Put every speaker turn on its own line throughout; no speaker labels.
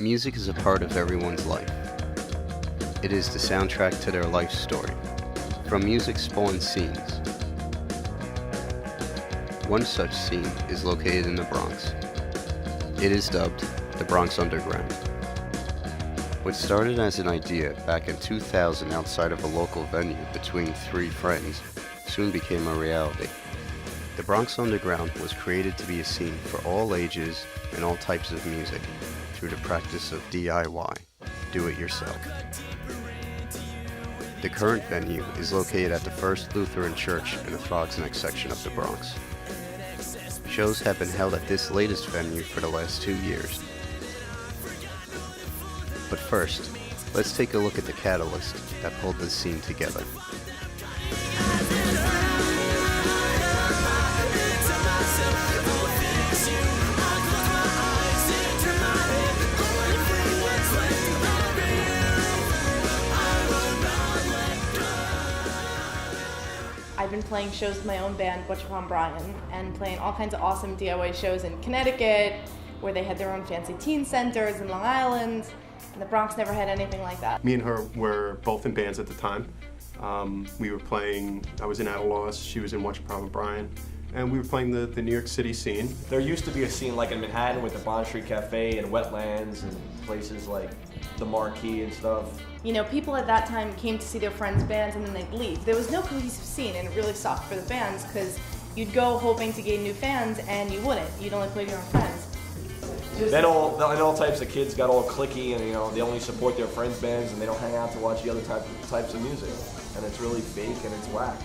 Music is a part of everyone's life. It is the soundtrack to their life story. From music spawned scenes. One such scene is located in the Bronx. It is dubbed the Bronx Underground. What started as an idea back in 2000 outside of a local venue between three friends soon became a reality. The Bronx Underground was created to be a scene for all ages and all types of music through the practice of DIY, do-it-yourself. The current venue is located at the First Lutheran Church in the Frog's Neck section of the Bronx. Shows have been held at this latest venue for the last 2 years. But first, let's take a look at the catalyst that pulled this scene together.
I've been playing shows with my own band, Butch Upon Brian, and playing all kinds of awesome DIY shows in Connecticut, where they had their own fancy teen centers in Long Island, and the Bronx never had anything like that.
Me and her were both in bands at the time. We were playing, I was in At a Loss, she was in Butch Upon Brian, and we were playing the New York City scene.
There used to be a scene like in Manhattan with the Bond Street Cafe and Wetlands and places like the Marquee and stuff.
You know, people at that time came to see their friends' bands and then they'd leave. There was no cohesive scene, and it really sucked for the bands because you'd go hoping to gain new fans and you wouldn't. You'd only play with your own friends.
Then all types of kids got all cliquey, and they only support their friends' bands and they don't hang out to watch the other types of music. And it's really fake and it's whack.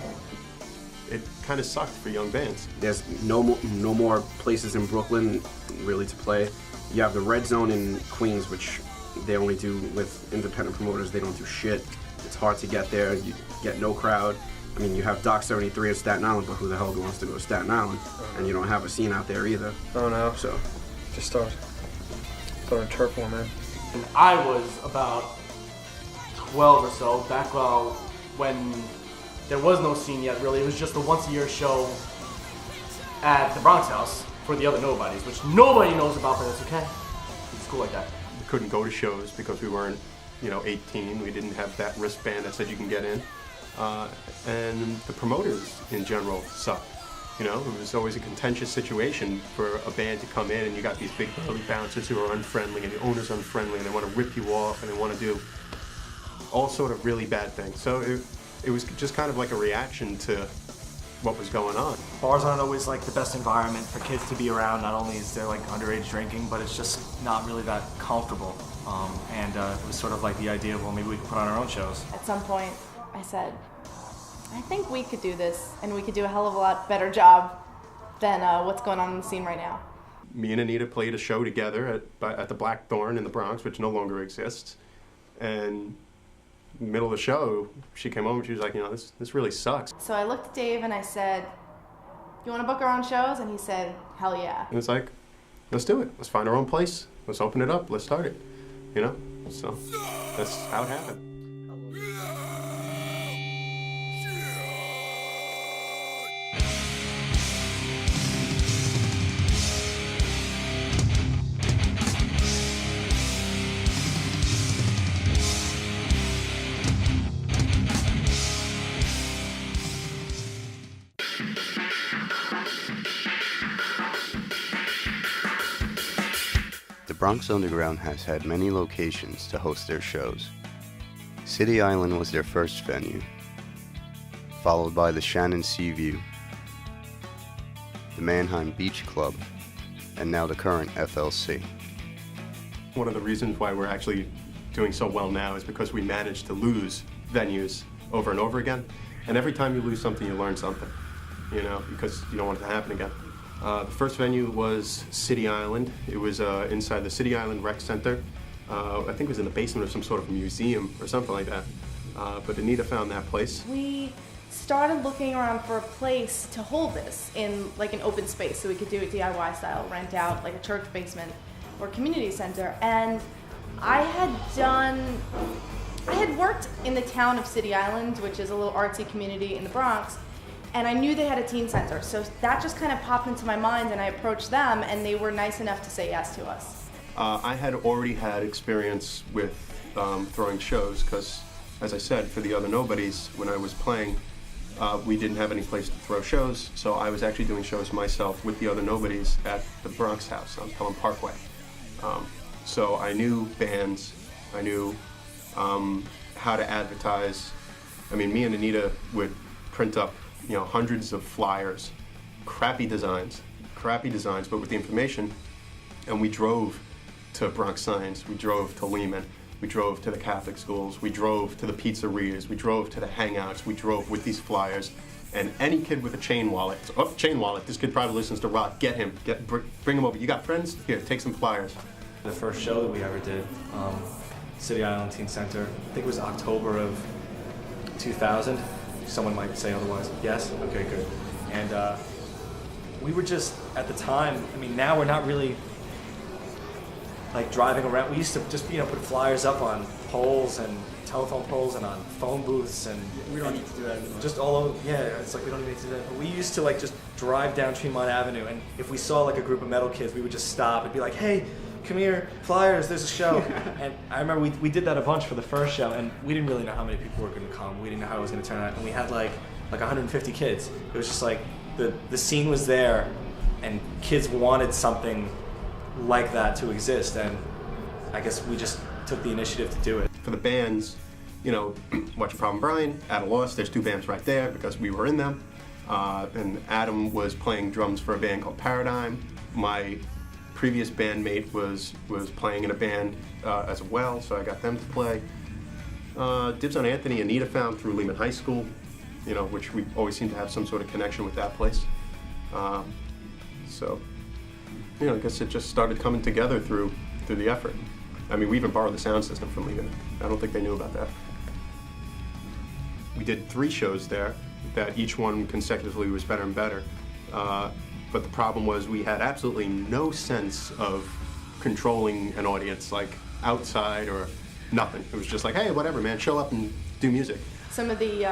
It kind of sucked for young bands.
There's no more places in Brooklyn really to play. You have the Red Zone in Queens, which they only do with independent promoters. They don't do shit. It's hard to get there. You get no crowd. I mean, you have Doc 73 in Staten Island, but who the hell wants to go to Staten Island? And you don't have a scene out there either.
Oh no.
So,
Just start a turf war, man.
I was about 12 or so, back when there was no scene yet, really. It was just a once-a-year show at the Bronx House for the other nobodies, which nobody knows about, but it's okay. It's cool like that.
We couldn't go to shows because we weren't, 18. We didn't have that wristband that said you can get in. And the promoters in general sucked. It was always a contentious situation for a band to come in and you got these big burly bouncers who are unfriendly and the owner's unfriendly and they want to rip you off and they want to do all sort of really bad things. So it was just kind of like a reaction to what was going on.
Bars aren't always like the best environment for kids to be around. Not only is there like underage drinking, but it's just not really that comfortable. And it was sort of like the idea of, well, maybe we could put on our own shows.
At some point, I said, I think we could do this, and we could do a hell of a lot better job than what's going on in the scene right now.
Me and Anita played a show together at the Blackthorn in the Bronx, which no longer exists. And in the middle of the show, she came over and she was like, this really sucks.
So I looked at Dave and I said, you want to book our own shows? And he said, hell yeah.
And it's like, let's do it. Let's find our own place. Let's open it up. Let's start it. So that's how it happened.
The Bronx Underground has had many locations to host their shows. City Island was their first venue, followed by the Shannon Seaview, the Mannheim Beach Club, and now the current FLC.
One of the reasons why we're actually doing so well now is because we managed to lose venues over and over again. And every time you lose something, you learn something, because you don't want it to happen again. The first venue was City Island. It was inside the City Island Rec Center. I think it was in the basement of some sort of museum or something like that. But Anita found that place.
We started looking around for a place to hold this in like an open space so we could do it DIY style, rent out like a church basement or community center. And I had worked in the town of City Island, which is a little artsy community in the Bronx, and I knew they had a teen center, so that just kind of popped into my mind, and I approached them, and they were nice enough to say yes to us.
I had already had experience with throwing shows because, as I said, for the Other Nobodies, when I was playing, we didn't have any place to throw shows, so I was actually doing shows myself with the Other Nobodies at the Bronx House on Pelham Parkway. So I knew bands, I knew how to advertise. I mean, me and Anita would print up, hundreds of flyers, crappy designs, but with the information, and we drove to Bronx Science, we drove to Lehman, we drove to the Catholic schools, we drove to the pizzerias, we drove to the hangouts, we drove with these flyers, and any kid with a chain wallet, this kid probably listens to rock, get him, bring him over. You got friends? Here, take some flyers.
The first show that we ever did, City Island Teen Center, I think it was October of 2000. Someone might say otherwise. Yes? Okay, good. And we were just, at the time, I mean, now we're not really like driving around. We used to just, put flyers up on poles and telephone poles and on phone booths, and
We don't need to do that anymore.
just all over. Yeah, it's like we don't even need to do that. But we used to just drive down Tremont Avenue, and if we saw a group of metal kids, we would just stop and be like, "Hey, come here, flyers, there's a show." And I remember we did that a bunch for the first show, and we didn't really know how many people were going to come. We didn't know how it was going to turn out, and we had like 150 kids. It was just like the scene was there, and kids wanted something like that to exist, and I guess we just took the initiative to do it.
For the bands, Watch Problem Brian, At a Loss, there's two bands right there because we were in them. And Adam was playing drums for a band called Paradigm. My previous bandmate was playing in a band as well, so I got them to play. Dibs on Anthony, Anita found through Lehman High School, which we always seem to have some sort of connection with that place. So, I guess it just started coming together through the effort. I mean, we even borrowed the sound system from Lehman. I don't think they knew about that. We did 3 shows there that each one consecutively was better and better. But the problem was we had absolutely no sense of controlling an audience, like outside or nothing. It was just like, hey, whatever, man, show up and do music.
Some of the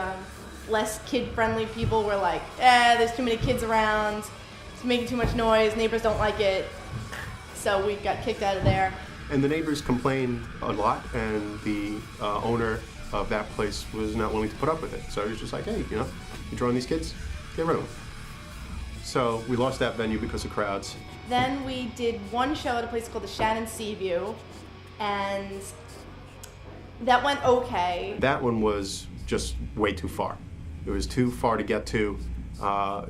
less kid-friendly people were like, there's too many kids around, it's making too much noise, neighbors don't like it. So we got kicked out of there.
And the neighbors complained a lot, and the owner of that place was not willing to put up with it. So he was just like, hey, you're drawing these kids? Get rid of them. So we lost that venue because of crowds.
Then we did one show at a place called the Shannon Seaview, and that went okay.
That one was just way too far. It was too far to get to.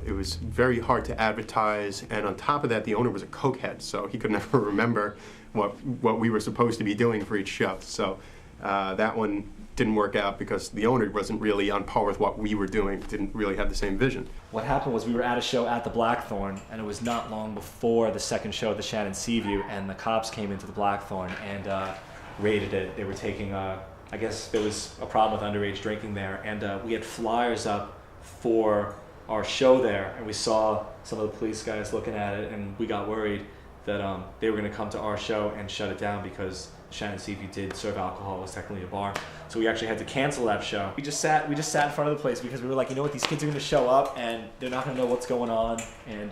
It was very hard to advertise, and on top of that, the owner was a cokehead, so he could never remember what we were supposed to be doing for each show. So that one didn't work out because the owner wasn't really on par with what we were doing, didn't really have the same vision.
What happened was we were at a show at the Blackthorn, and it was not long before the second show at the Shannon Seaview, and the cops came into the Blackthorn and raided it. They were taking, I guess there was a problem with underage drinking there, and we had flyers up for our show there, and we saw some of the police guys looking at it, and we got worried that they were going to come to our show and shut it down because Shannon Seaview did serve alcohol. It was technically a bar, so we actually had to cancel that show. We just sat in front of the place because we were like, these kids are going to show up and they're not going to know what's going on, and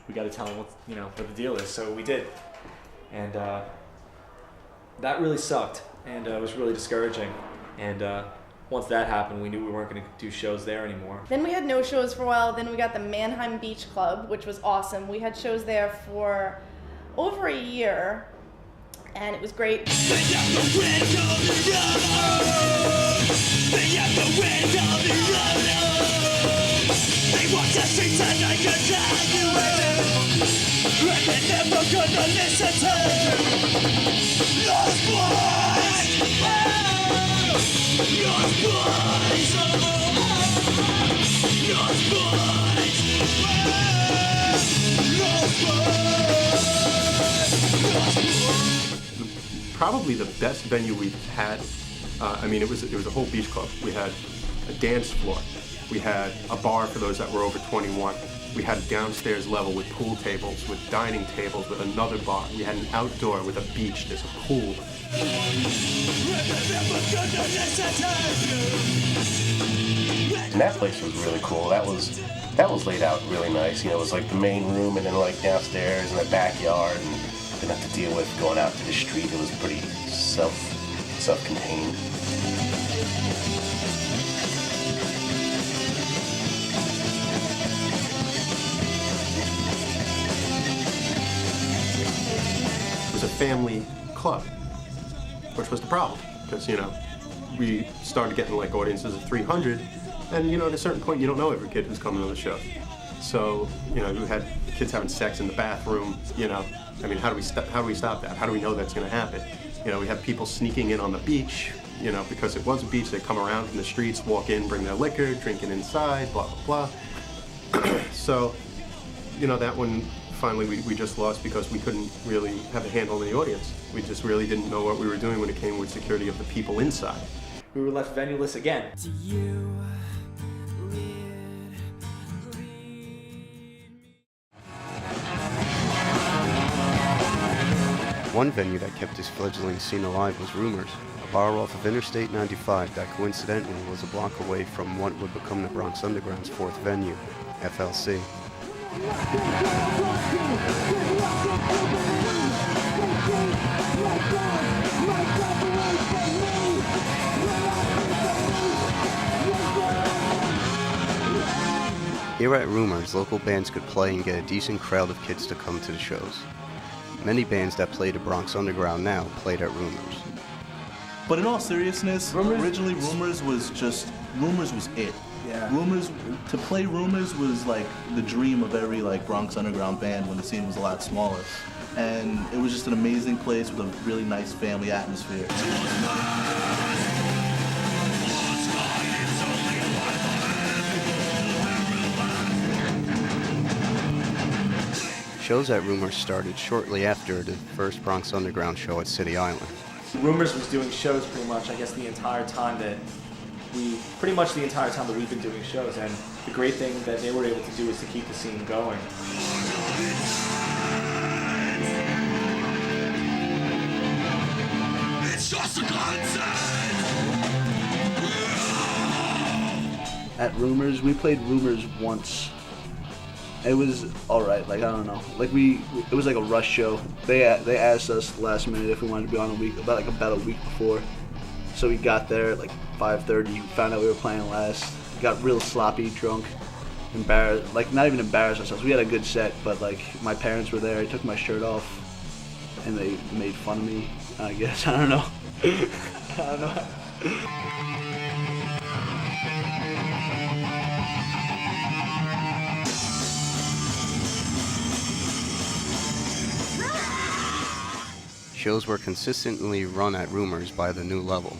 we got to tell them what the deal is. So we did, and that really sucked, and it was really discouraging. And once that happened, we knew we weren't going to do shows there anymore.
Then we had no shows for a while. Then we got the Mannheim Beach Club, which was awesome. We had shows there for over a year, and it was great.
Probably the best venue we've had. It was a whole beach club. We had a dance floor. We had a bar for those that were over 21. We had a downstairs level with pool tables, with dining tables, with another bar. We had an outdoor with a beach. There's a pool.
And that place was really cool. That was laid out really nice. It was like the main room, and then like downstairs in the backyard, and didn't have to deal with going out to the street. It was pretty self-contained.
It was a family club, which was the problem, because, you know, we started getting like audiences of 300, and, you know, at a certain point you don't know every kid who's coming to the show. So, you know, we had kids having sex in the bathroom, you know. I mean, how do we stop that? How do we know that's going to happen? You know, we have people sneaking in on the beach, you know, because it was a beach. They come around from the streets, walk in, bring their liquor, drink it inside, blah, blah, blah. So, you know, that one, finally, we just lost because we couldn't really have a handle on the audience. We just really didn't know what we were doing when it came with security of the people inside.
We were left venue-less again.
One venue that kept this fledgling scene alive was Rumors, a bar off of Interstate 95 that coincidentally was a block away from what would become the Bronx Underground's fourth venue, FLC. Here at Rumors, local bands could play and get a decent crowd of kids to come to the shows. Many bands that play the Bronx Underground now played at Rumors.
But in all seriousness, originally Rumors was it.
Yeah.
Rumors, to play Rumors was like the dream of every like Bronx Underground band when the scene was a lot smaller. And it was just an amazing place with a really nice family atmosphere.
Shows at Rumors started shortly after the first Bronx Underground show at City Island.
Rumors was doing shows pretty much, I guess, the entire time that we've been doing shows, and the great thing that they were able to do is to keep the scene going.
It's just a concept.
At Rumors, we played Rumors once. It was all right. Like, I don't know. Like, it was like a rush show. They asked us last minute if we wanted to be on about a week before. So we got there at like 5:30. Found out we were playing last. Got real sloppy, drunk, embarrassed. Like, not even embarrassed ourselves. We had a good set, but like my parents were there. I took my shirt off, and they made fun of me. I guess I don't know. I don't know.
Shows were consistently run at Rumors by the New Level,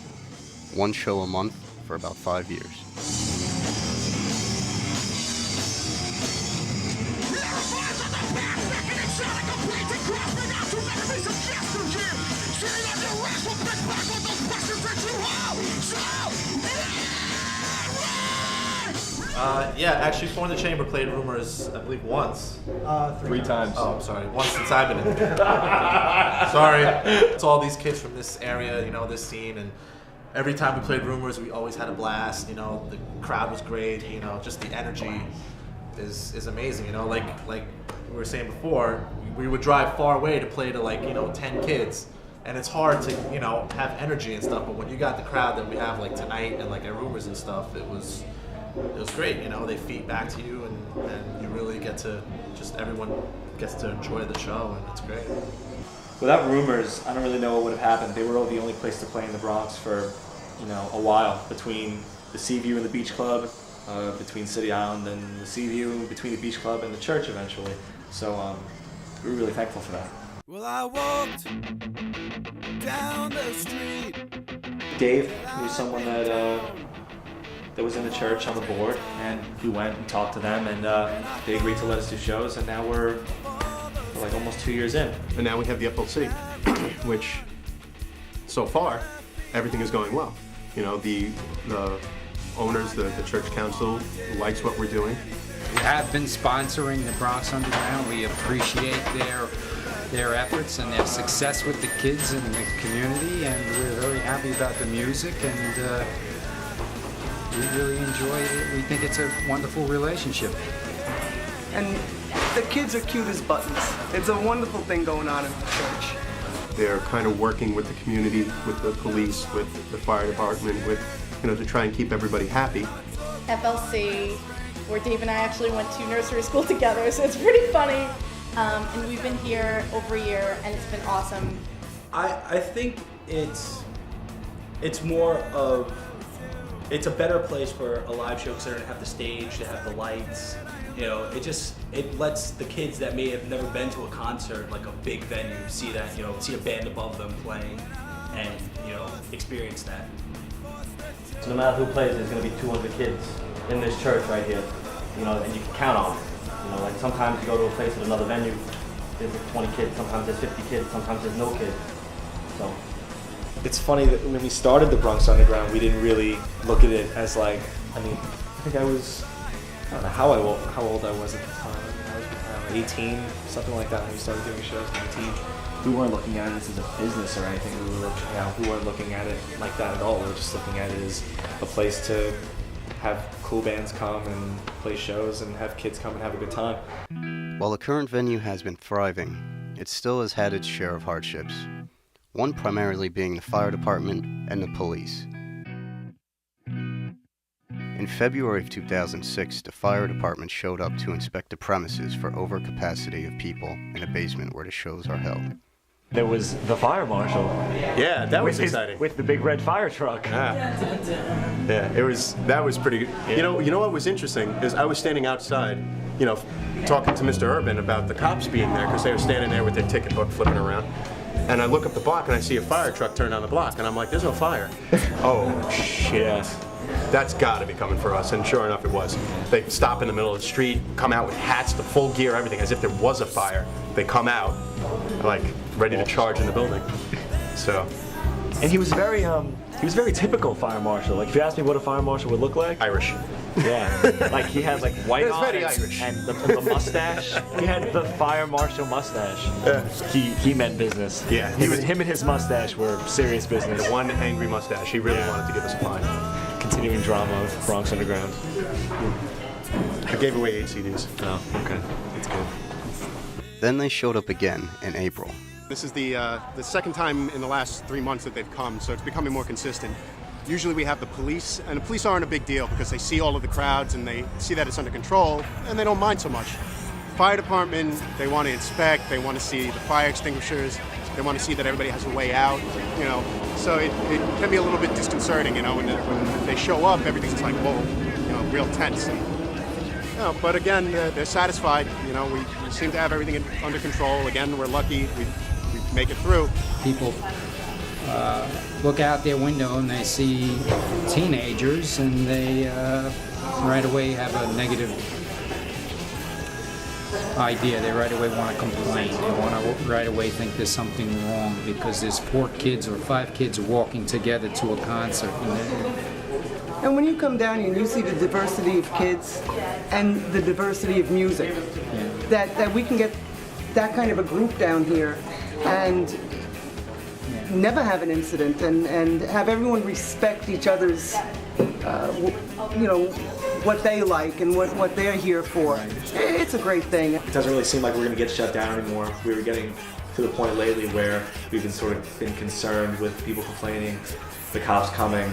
one show a month for about 5 years.
Yeah, actually, Four in the Chamber played Rumors, I believe, once.
Three times.
Oh, I'm sorry. Once since I've been in there. Sorry. It's all these kids from this area, you know, this scene, and every time we played Rumors, we always had a blast. You know, the crowd was great. You know, just the energy is amazing. You know, like we were saying before, we would drive far away to play to 10 kids. And it's hard to, have energy and stuff, but when you got the crowd that we have like tonight and like at Rumors and stuff, it was great, they feed back to you and you really get to, everyone gets to enjoy the show, and it's great.
Without Rumors, I don't really know what would have happened. They were the only place to play in the Bronx for, a while, between the Seaview and the Beach Club, between City Island and the Seaview, between the Beach Club and the church eventually. So we were really thankful for that.
Well, I walked down the street.
Dave knew someone that was in the church on the board, and we went and talked to them, and they agreed to let us do shows, and now we're like almost 2 years in.
And now we have the FLC, which so far everything is going well. The owners, the church council likes what we're doing.
We have been sponsoring the Bronx Underground. We appreciate their efforts and their success with the kids in the community, and we're very happy about the music, and we really enjoy it. We think it's a wonderful relationship.
And
The kids are cute as buttons. It's a wonderful thing going on in the church.
They're kind of working with the community, with the police, with the fire department, with, to try and keep everybody happy.
FLC, where Dave and I actually went to nursery school together, so it's pretty funny. And we've been here over a year, and it's been awesome.
I think it's more of, it's a better place for a live show because they're gonna have the stage, they have the lights. It lets the kids that may have never been to a concert, like a big venue, see that, see a band above them playing and, experience that.
So no matter who plays, there's going to be 200 kids in this church right here, and you can count on them. Like sometimes you go to a place at another venue, there's like 20 kids, sometimes there's 50 kids, sometimes there's no kids. So
it's funny that when we started the Bronx Underground, we didn't really look at it as like, I think I don't know how old I was at the time. I was 18, something like that when we started doing shows, 19. We weren't looking at it as a business or anything. We weren't looking at it like that at all. We were just looking at it as a place to have cool bands come and play shows and have kids come and have a good time.
While the current venue has been thriving, it still has had its share of hardships. One primarily being the fire department and the police. In February of 2006, the fire department showed up to inspect the premises for overcapacity of people in a basement where the shows are held.
There was the fire marshal.
Yeah, that was exciting.
With the big red fire truck.
Yeah, that was pretty good. Yeah. You know what was interesting is I was standing outside, talking to Mr. Urban about the cops being there because they were standing there with their ticket book flipping around. And I look up the block and I see a fire truck turn down the block and I'm like, there's no fire. Oh shit. Yeah. That's got to be coming for us, and sure enough it was. They stop in the middle of the street, come out with hats, the full gear, everything, as if there was a fire. They come out, like, ready to charge in the building. So.
And he was very typical fire marshal. Like, if you asked me what a fire marshal would look like.
Irish.
Yeah. Like, he had, like, white
on
very
Irish.
And the mustache. He had the fire marshal mustache. Yeah. He meant business.
Yeah.
Him and his mustache were serious business.
The one angry mustache. He really wanted to give us a line.
Continuing drama of Bronx Underground.
I gave away 8 CDs.
Oh, okay. That's good.
Then they showed up again in April.
This is the second time in the last 3 months that they've come, so it's becoming more consistent. Usually we have the police, and the police aren't a big deal because they see all of the crowds and they see that it's under control, and they don't mind so much. Fire department, they want to inspect, they want to see the fire extinguishers, they want to see that everybody has a way out, So it can be a little bit disconcerting, when they show up, everything's like, whoa, real tense. But again, they're satisfied. We seem to have everything under control. Again, we're lucky. We make it through.
People look out their window and they see teenagers, and they right away have a negative idea. They right away want to complain. They want to right away think there's something wrong because there's 4 kids or 5 kids walking together to a concert.
And when you come down here and you see the diversity of kids and the diversity of music, that we can get that kind of a group down here and never have an incident and have everyone respect each other's, what they like and what they're here for. It's a great thing.
It doesn't really seem like we're going to get shut down anymore. We were getting to the point lately where we've been concerned with people complaining, the cops coming.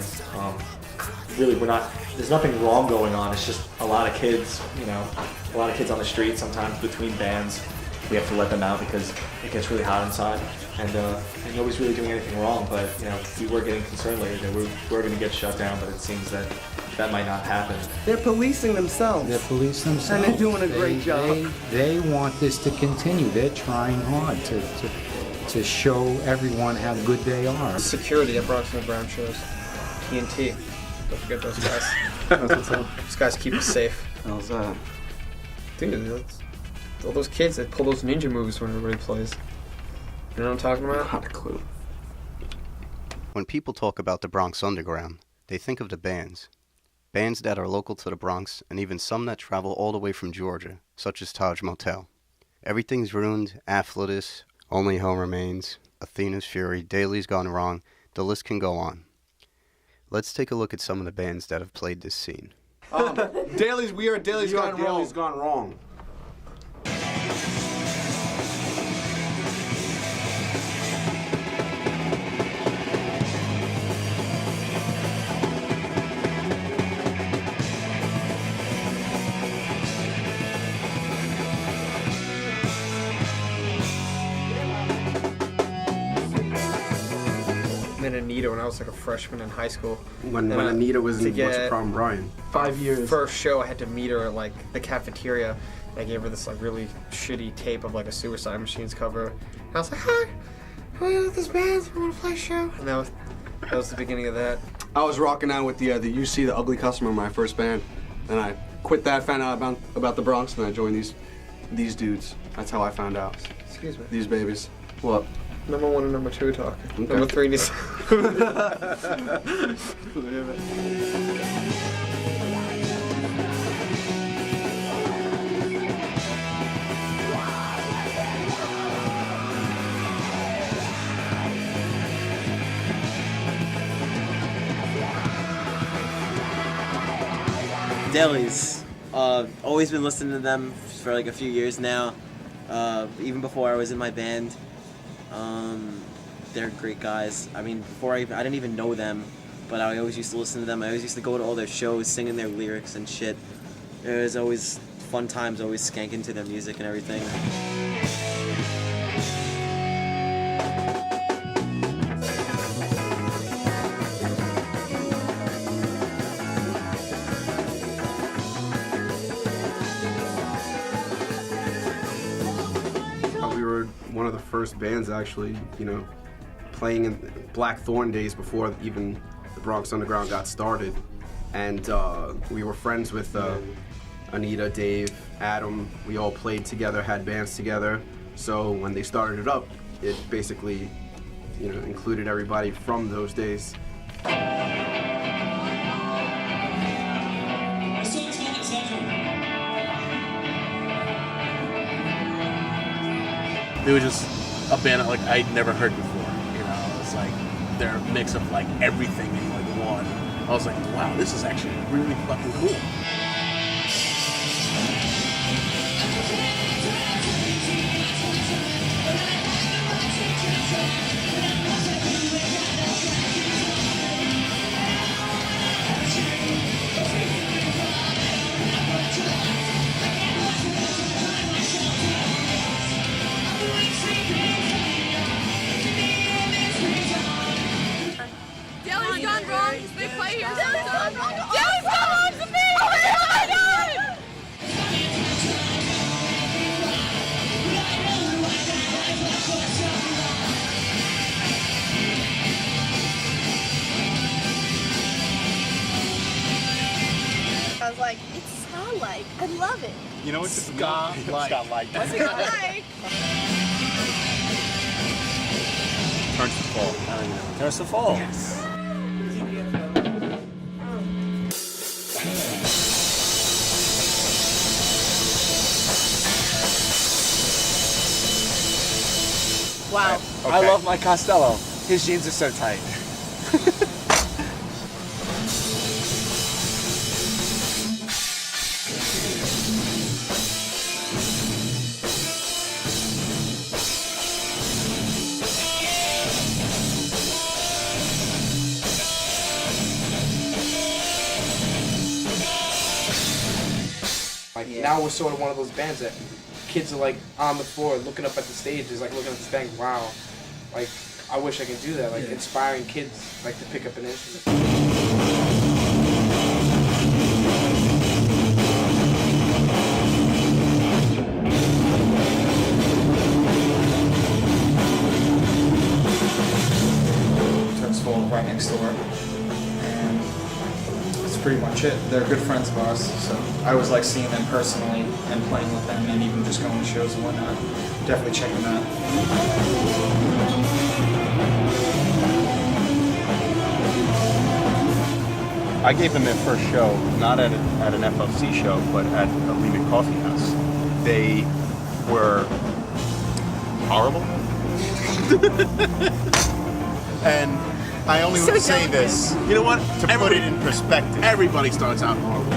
Really, there's nothing wrong going on. It's just a lot of kids, a lot of kids on the street. Sometimes between bands, we have to let them out because it gets really hot inside. And nobody's really doing anything wrong, but we were getting concerned lately that we're going to get shut down, but it seems that might not happen.
They're policing themselves. And they're doing a great job.
They want this to continue. They're trying hard to show everyone how good they are.
Security at Bronx Underground shows. TNT. Don't forget those guys. Those guys keep us safe.
How's that?
Dude, all those kids that pull those ninja moves when everybody plays. You know what I'm talking about?
Not a clue.
When people talk about the Bronx Underground, they think of the bands. Bands that are local to the Bronx, and even some that travel all the way from Georgia, such as Taj Motel. Everything's Ruined, Afflatus, Only Home Remains, Athena's Fury, Daly's Gone Wrong, the list can go on. Let's take a look at some of the bands that have played this scene.
Daly's Gone Wrong.
Daly's Gone Wrong.
Anita when I was like a freshman in high school.
When Anita was in What's Your Problem, Brian?
5 years. First show, I had to meet her at like the cafeteria. And I gave her this like really shitty tape of like a Suicide Machines cover. And I was like, hi, oh, this band, I want to play a show. And that was the beginning of that.
I was rocking out with the UC, the Ugly Customer, my first band. And I quit that, found out about the Bronx, and I joined these dudes. That's how I found out.
Excuse me.
These babies. What?
Number 1 and number 2 talking.
Okay.
Number 3 needs.
Dailies. Always been listening to them for like a few years now. Even before I was in my band. They're great guys. I mean, before I didn't even know them, but I always used to listen to them. I always used to go to all their shows, singing their lyrics and shit. It was always fun times, always skanking to their music and everything.
We were one of the first bands actually, you know, playing in Blackthorn days before even the Bronx Underground got started. And we were friends with Anita, Dave, Adam. We all played together, had bands together. So when they started it up, it basically, you know, included everybody from those days.
They were just a band that, like, I'd never heard before. You know, it's like their mix of like everything in like one. I was like, wow, this is actually really fucking cool.
Daily's Gone Wrong. They play here. Daily's Gone Wrong. Daily's Gone Wrong to me. Oh my God!
I was like, it's ska-like. I love it.
You know what's
Ska-like.
Ska-like.
What's ska-like?
Turns to fall. I don't know. Turns to fall.
Yes.
Wow.
I love my Costello. His jeans are so tight.
Like now we're sort of one of those bands that kids are like on the floor looking up at the stage, is like looking at this band, wow, like I wish I could do that, like inspiring kids like to pick up an instrument.
Turks Full right next door, and that's pretty much it. They're good friends of ours, so I always like seeing them personally and playing with them, and even just going to shows and whatnot. Definitely check them out.
I gave them their first show, not at an FLC show, but at a Lehman Coffee House. They were horrible. And I only would say this,
you know what?
To put it in perspective.
Everybody starts out horrible.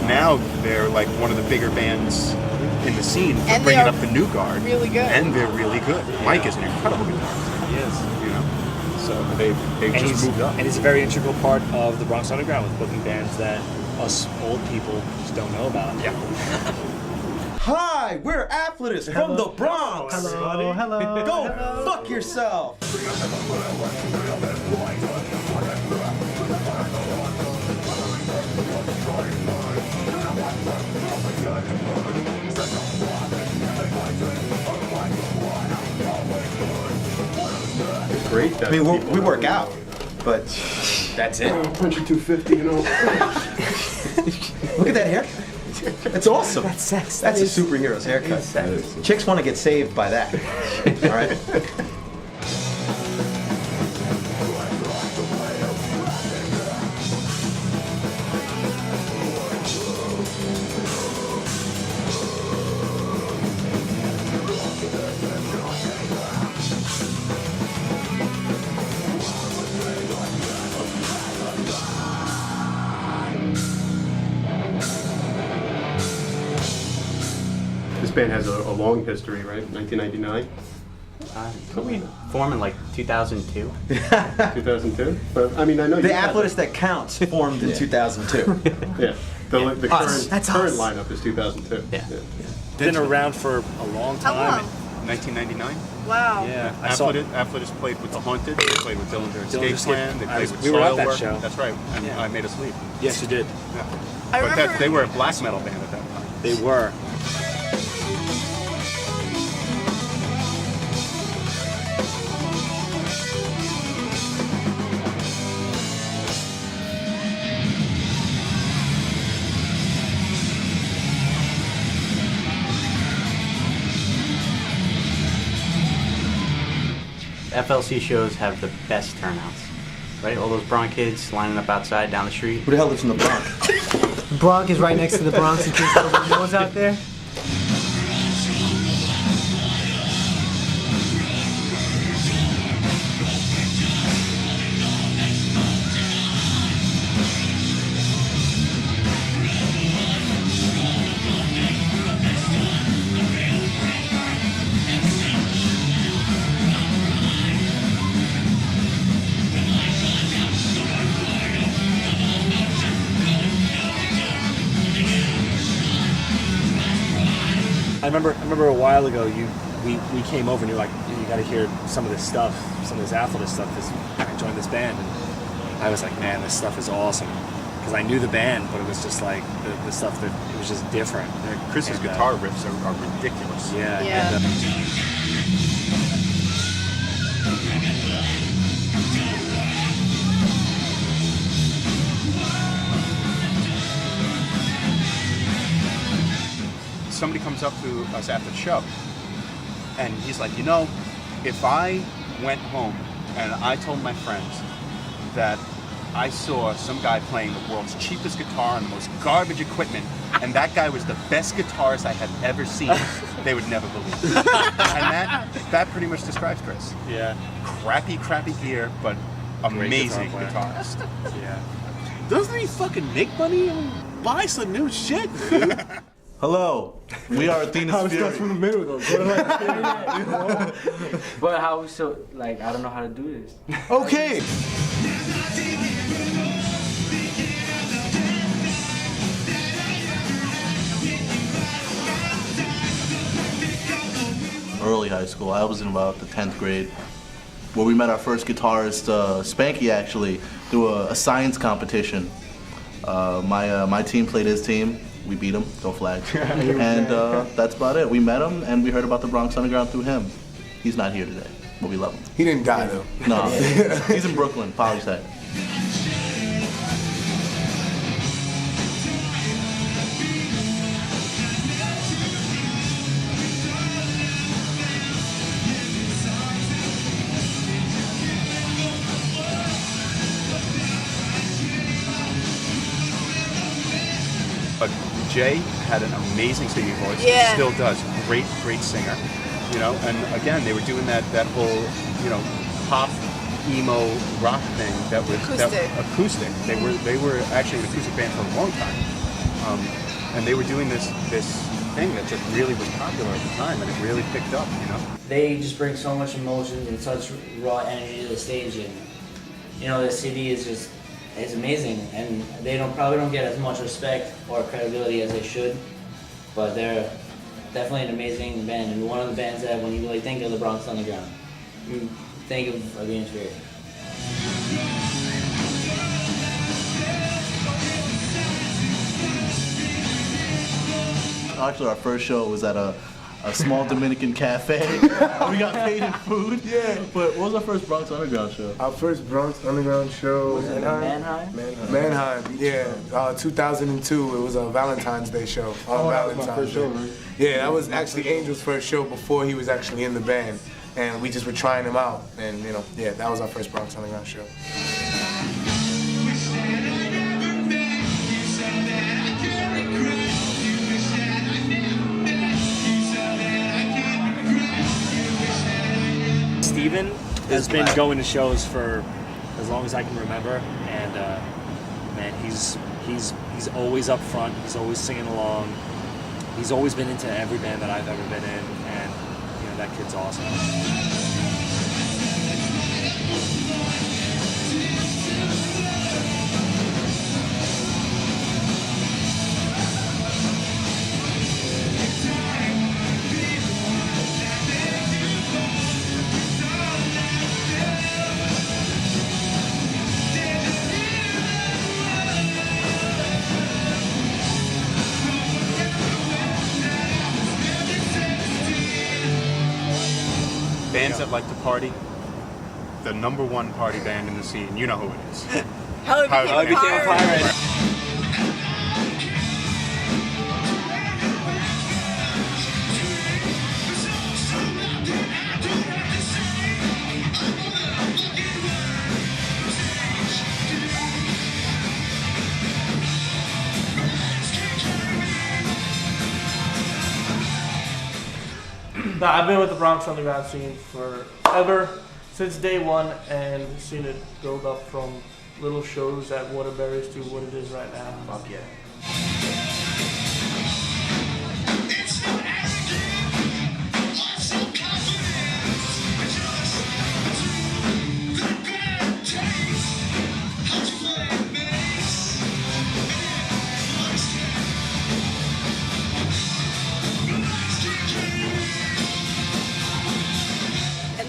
Now they're like one of the bigger bands in the scene for
And they
bringing
are
up the new guard.
really good.
And they're really good. Mike is an incredible guitarist.
He is.
You know, so they've
And
just moved up.
And he's a very integral part of the Bronx Underground with booking bands that us old people just don't know about.
Yeah.
Hi, we're Afflutus from the Bronx.
Hello, hello.
Go fuck yourself.
It's great.
I mean, we work out, but that's it.
Punch you 250, you know.
Look at that hair. It's awesome.
That's sex.
That's
That
a
is-
superhero's haircut. Chicks want to get saved by that. All right.
This band has a long history, right? 1999.
Did we form in like 2002?
2002? But I mean, I know
The
you had-
Afflutus that counts formed in 2002.
Yeah. The
Us. That's
current
us.
lineup is 2002.
Yeah.
Been around for a long
How
time.
long?
1999.
Wow.
Yeah, I saw.
Afflutus played with The Haunted, they played with Dillinger Escape
Escape.
Plan, they
I
played
was-
with
we were at
Soil
that
Work.
show.
That's right, and
Yeah.
I Made Us Leave.
Yes, you did.
Yeah.
I
But
remember.
they were a black metal band at that time.
They were.
FLC shows have the best turnouts, right? All those Bronx kids lining up outside down the street.
Who the hell lives in the Bronx?
Bronx is right next to the Bronx in case nobody knows out there.
I remember a while ago we came over and you're like, you got to hear some of this stuff, some of this Afflutus stuff. Because I joined this band and I was like, man, this stuff is awesome. Because I knew the band, but it was just like the stuff that it was just different.
Chris's
And,
guitar riffs are ridiculous.
Yeah.
Yeah.
And,
Somebody comes up to us after the show, and he's like, you know, if I went home and I told my friends that I saw some guy playing the world's cheapest guitar on the most garbage equipment, and that guy was the best guitarist I had ever seen, they would never believe it. And that pretty much describes Chris.
Yeah.
Crappy gear, but amazing guitarist.
Yeah.
Doesn't he fucking make money and buy some new shit, dude?
Hello, we are Athena's Fury.
from the middle though.
But how so? Like I don't know how to do this.
Okay.
Early high school. I was in about the 10th grade, where we met our first guitarist, Spanky, actually, through a science competition. My team played his team. We beat him, don't flag. And that's about it. We met him, and we heard about the Bronx Underground through him. He's not here today, but we love him.
He didn't die though.
No, he's in Brooklyn, Polyside.
But Jay had an amazing singing voice.
Yeah.
Still does. Great singer. You know, and again, they were doing that whole, you know, pop, emo, rock thing that was acoustic. They were actually an acoustic band for a long time, and they were doing this
thing that just really was popular at the time, and it really picked up, you know?
They just bring so much emotion and such raw energy to the stage, and you know the CD is just it's amazing, and they probably don't get as much respect or credibility as they should, but they're definitely an amazing band, and one of the bands that when you really think of the Bronx Underground, you think of Against Fear.
Actually, our first show was at a small Dominican cafe. We got paid in food.
Yeah.
But what was our first Bronx Underground show?
Our first Bronx Underground show
Was it Mannheim?
Mannheim, yeah. 2002. It was a Valentine's Day show. On
that was my
Valentine's
first show,
Day.
right?
Yeah, that was actually Angel's first show before he was actually in the band. And we just were trying him out. And, you know, yeah, that was our first Bronx Underground show.
Steven has been going to shows for as long as I can remember, and man, he's always up front. He's always singing along. He's always been into every band that I've ever been in, and you know that kid's awesome.
Bands that like to party, the #1 party band in the scene, you know who it is.
How it became a pirate.
No, I've been with the Bronx Underground scene forever, since day one, and seen it build up from little shows at Waterbury's to what it is right now.
Fuck yeah.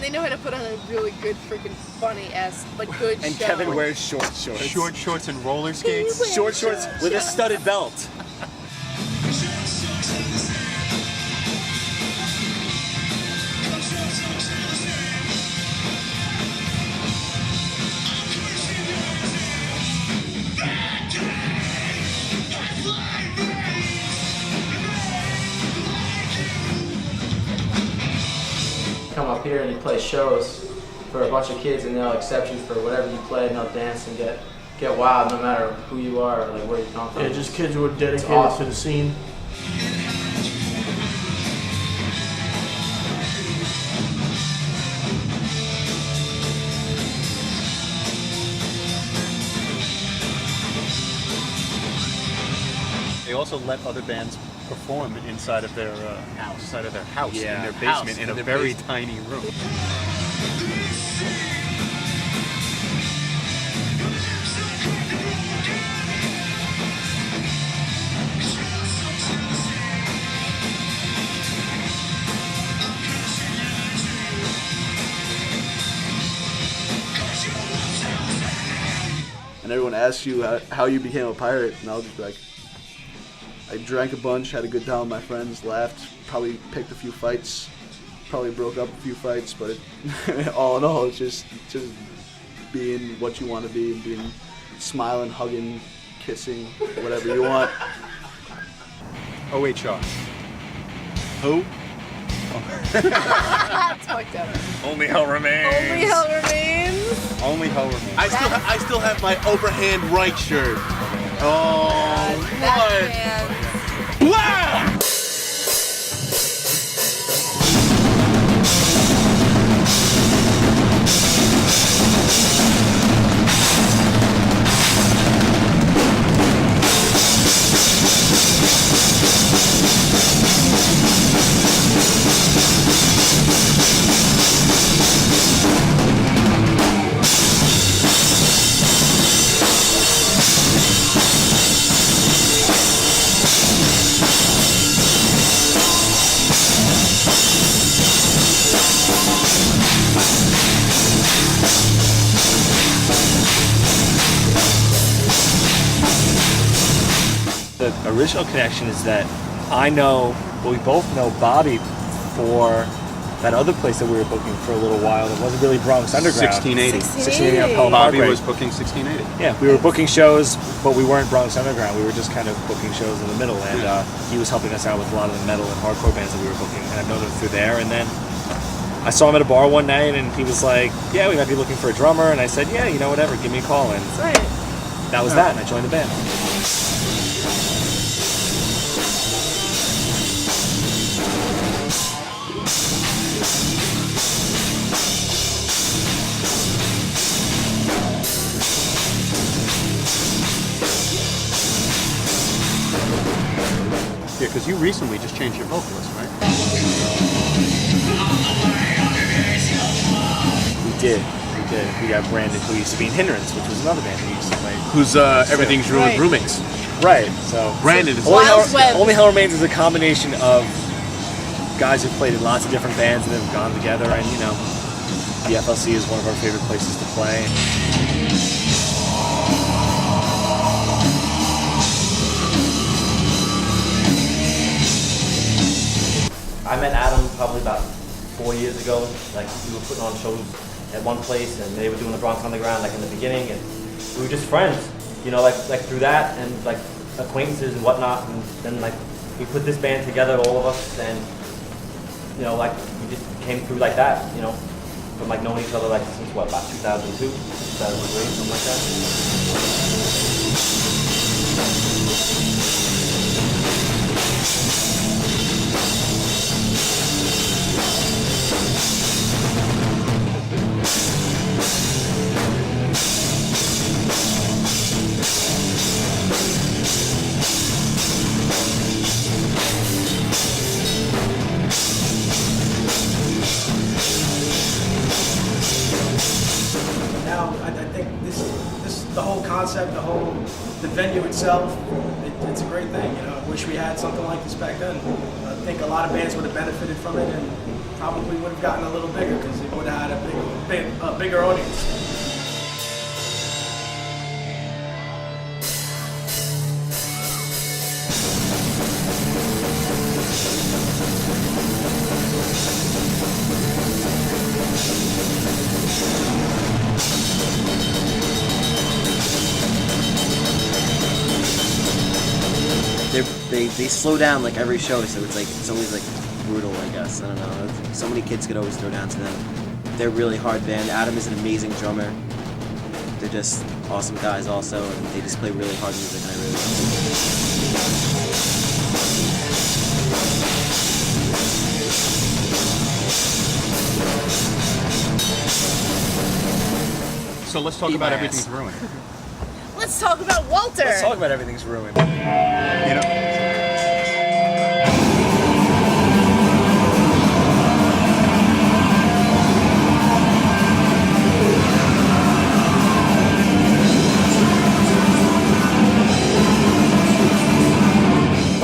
They know how to put on a really good, freaking funny ass, like good
And
show.
Kevin wears short shorts.
Short shorts and roller skates.
Short shorts with a studded belt.
Come up here and you play shows for a bunch of kids, and they'll accept you for whatever you play, and they'll dance and get wild no matter who you are or like where you come from.
Yeah, just kids who are dedicated
awesome.
to the scene.
They also let other bands perform inside of their house, in their basement,
house,
in a
their
very
basement.
tiny room.
And everyone asks you how you became a pirate, and I'll just be like, I drank a bunch, had a good time with my friends, laughed, probably picked a few fights, probably broke up a few fights, but all in all, it's just being what you want to be, and being smiling, hugging, kissing, whatever you want.
OHR.
Who?
That's fucked up.
Only hell remains.
Only hell remains.
Only hell remains.
I still have my overhand right shirt. Oh, what? Blah!
the original connection is that I know, well, we both know Bobby for that other place that we were booking for a little while that wasn't really Bronx Underground.
1680.
1680 on Pelham
Bobby
Parkway.
was booking 1680.
Yeah, we were booking shows, but we weren't Bronx Underground. We were just kind of booking shows in the middle, and he was helping us out with a lot of the metal and hardcore bands that we were booking, and I've known him through there. And then I saw him at a bar one night, and he was like, "Yeah, we might be looking for a drummer," and I said, "Yeah, you know, whatever, give me a call." And that was that, and I joined the band.
Yeah, because you recently just changed your vocalist, right?
We did. We got Brandon, who used to be in Hindrance, which was another band we used to play.
Who's Everything's Ruined roommates.
Right. So
Brandon is
Only Hell Remains is a combination of guys who've played in lots of different bands and have gone together, and you know, the FLC is one of our favorite places to play.
I met Adam probably about 4 years ago. Like, we were putting on shows at one place, and they were doing the Bronx Underground, like in the beginning, and we were just friends, you know, like through that, and like acquaintances and whatnot. And then like we put this band together, all of us, and you know, like we just came through like that, you know, from like knowing each other like since what, about 2002, 2003, something like that.
Now, I think this the whole concept, the venue itself, it's a great thing. You know, I wish we had something like this back then. I think a lot of bands would have benefited from it and probably would have gotten a little bigger because it would have had a bigger audience.
They slow down like every show, so it's always like brutal, I guess. I don't know. So many kids could always throw down to them. They're a really hard band. Adam is an amazing drummer. They're just awesome guys also, and they just play really hard music, and I really
So let's talk about Everything's Ruined.
Let's talk about Walter.
Let's talk about Everything's Ruined.
You know,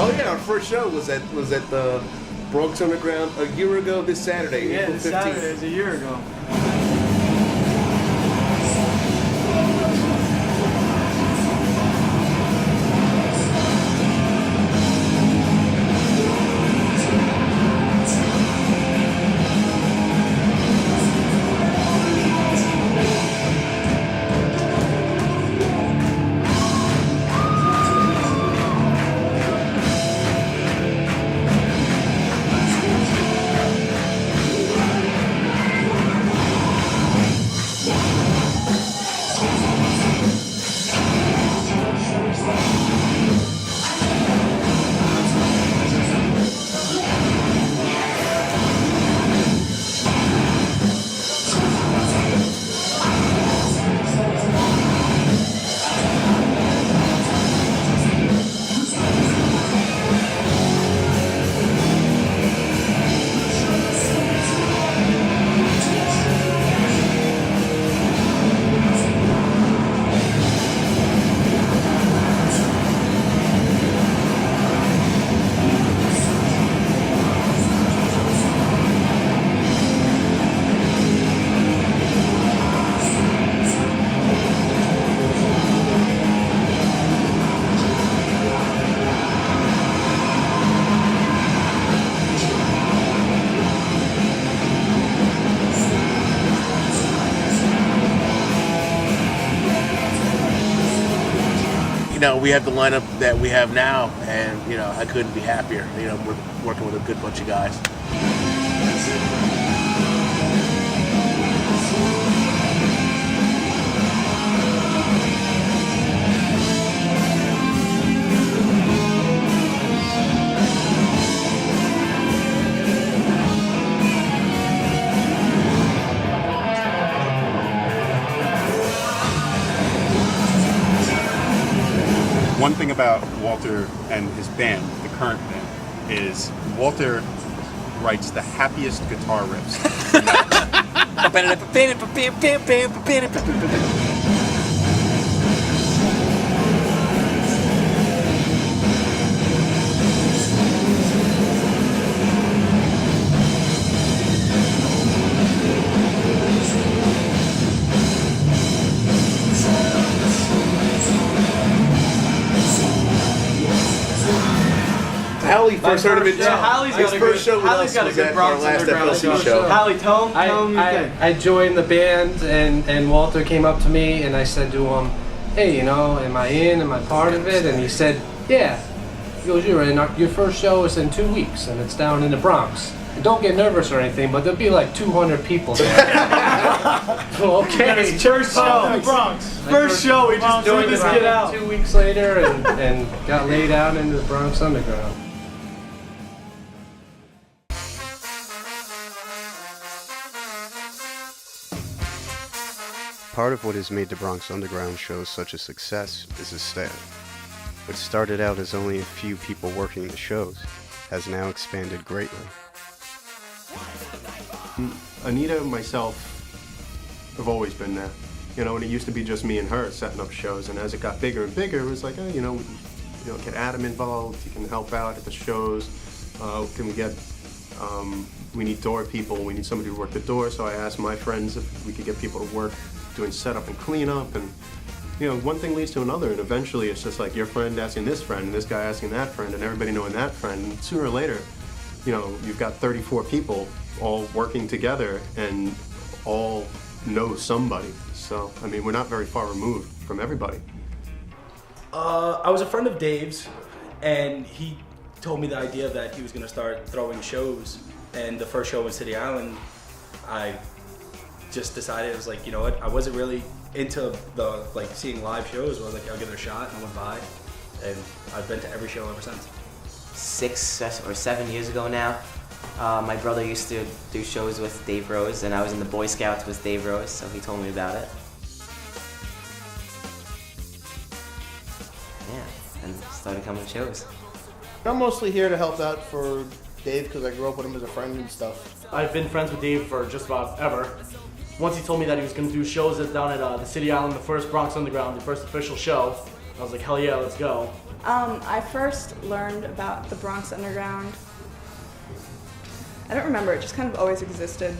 Oh yeah, our first show was at the Bronx Underground a year ago this Saturday,
Yeah,
April
this
15th.
Saturday is a year ago.
we have the lineup that we have now, and I couldn't be happier. We're working with a good bunch of guys.
One thing about Walter and his band, the current band, is Walter writes the happiest guitar riffs.
Hallie first heard of it too.
Hallie's
His
got a
first
good-
show with
Hallie's
us
got a
was
good
at our
Bronx
last
Underground
FLC show.
Hallie, tell him you think.
I joined the band and Walter came up to me and I said to him, hey, am I in? Am I part of it? And he said, yeah. He goes, you're in. Your first show is in 2 weeks and it's down in the Bronx. And don't get nervous or anything, but there'll be like 200 people there. Okay.
Church show in the Bronx. First show, we just doing this. Get out.
2 weeks later and got laid out into the Bronx Underground.
Part of what has made the Bronx Underground shows such a success is his staff. What started out as only a few people working the shows has now expanded greatly.
Anita and myself have always been there. And it used to be just me and her setting up shows, and as it got bigger and bigger, it was like, get Adam involved, he can help out at the shows, we need door people, we need somebody to work the door, so I asked my friends if we could get people to work doing setup and cleanup, and one thing leads to another, and eventually it's just like your friend asking this friend, and this guy asking that friend, and everybody knowing that friend, and sooner or later, you've got 34 people all working together and all know somebody. So, we're not very far removed from everybody.
I was a friend of Dave's, and he told me the idea that he was going to start throwing shows, and the first show was City Island. I just decided, I was like, you know what, I wasn't really into seeing live shows, but I was like, I'll give it a shot, and I went by, and I've been to every show ever since.
6 or 7 years ago now, my brother used to do shows with Dave Rose, and I was in the Boy Scouts with Dave Rose, so he told me about it. Yeah, and started coming to shows.
I'm mostly here to help out for Dave because I grew up with him as a friend and stuff.
I've been friends with Dave for just about ever. Once he told me that he was going to do shows down at the City Island, the first Bronx Underground, the first official show, I was like, hell yeah, let's go.
I first learned about the Bronx Underground. I don't remember, it just kind of always existed.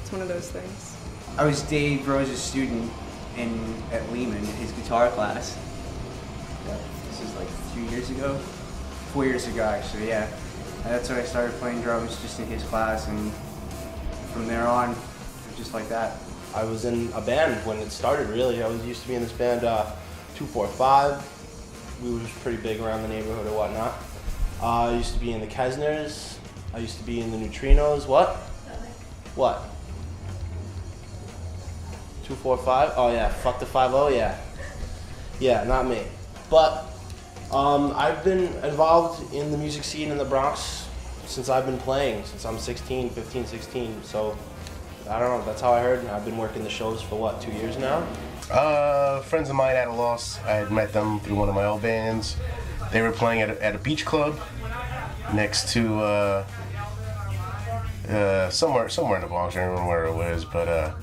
It's one of those things.
I was Dave Rose's student at Lehman in his guitar class. Yeah, this is like 2 years ago? 4 years ago actually, yeah. And that's when I started playing drums just in his class, and from there on, just like that.
I was in a band when it started, really. I used to be in this band, 245. We were pretty big around the neighborhood or whatnot. I used to be in the Kesners. I used to be in the Neutrinos. What? What? 245? Oh yeah, fuck the 50, yeah. Yeah, not me. But I've been involved in the music scene in the Bronx since I've been playing, since I'm 15, 16. So I don't know, that's how I heard. I've been working the shows for what, 2 years now?
Friends of mine at a loss. I had met them through one of my old bands. They were playing at a beach club next to somewhere in the Bronx. I don't remember where it was, but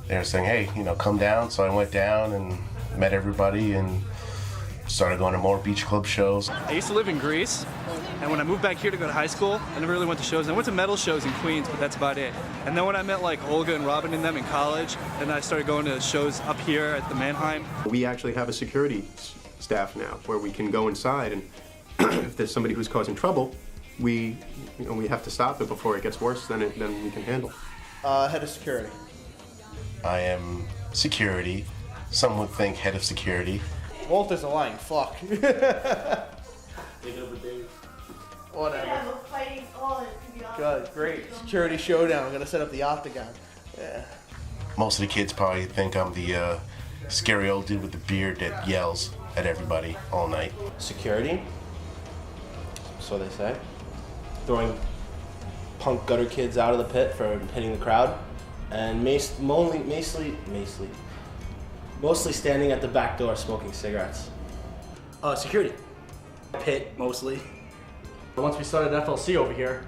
they were saying, hey, come down. So I went down and met everybody and started going to more beach club shows.
I used to live in Greece, and when I moved back here to go to high school, I never really went to shows. I went to metal shows in Queens, but that's about it. And then when I met like Olga and Robin and them in college, and I started going to shows up here at the Mannheim.
We actually have a security staff now where we can go inside, and if there's somebody who's causing trouble, we have to stop it before it gets worse than we can handle.
Head of security.
I am security. Some would think head of security.
Walter's a lying fuck.
Take it over Dave.
Whatever.
Fighting all to be honest.
God, great. Security showdown. I'm gonna set up the octagon. Yeah.
Most of the kids probably think I'm the scary old dude with the beard that yells at everybody all night.
Security, so they say. Throwing punk gutter kids out of the pit for hitting the crowd. And mostly standing at the back door smoking cigarettes.
Security. Pit, mostly.
Once we started FLC over here,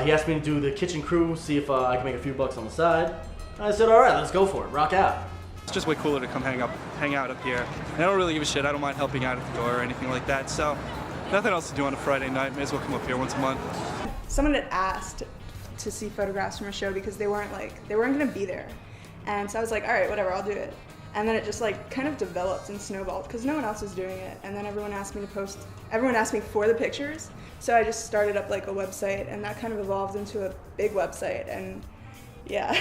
he asked me to do the kitchen crew, see if I can make a few bucks on the side. I said, all right, let's go for it, rock out.
It's just way cooler to come hang out up here. And I don't really give a shit. I don't mind helping out at the door or anything like that. So nothing else to do on a Friday night. May as well come up here once a month.
Someone had asked to see photographs from a show because they weren't gonna be there. And so I was like, all right, whatever, I'll do it. And then it just like kind of developed and snowballed because no one else was doing it. And then everyone asked me for the pictures. So I just started up like a website and that kind of evolved into a big website and yeah.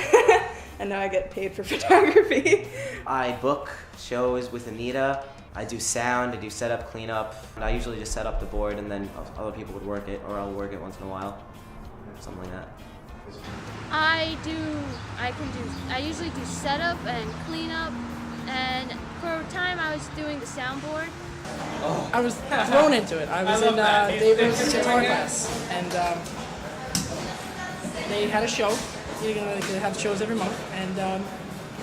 And now I get paid for photography.
I book shows with Anita. I do sound, I do setup, cleanup. I usually just set up the board and then other people would work it, or I'll work it once in a while. Something like that.
I usually do setup and cleanup, and for a time I was doing the soundboard.
I was thrown into it. I was in David's guitar class, and they had a show. They have shows every month, and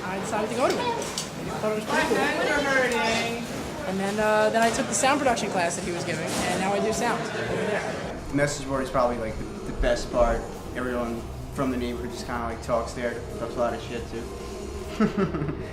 I decided to go to it. I thought it was pretty cool. And then I took the sound production class that he was giving, and now I do sound over there.
The message board is probably like the best part. Everyone from the neighborhood just kind of like talks there, talks a lot of shit too.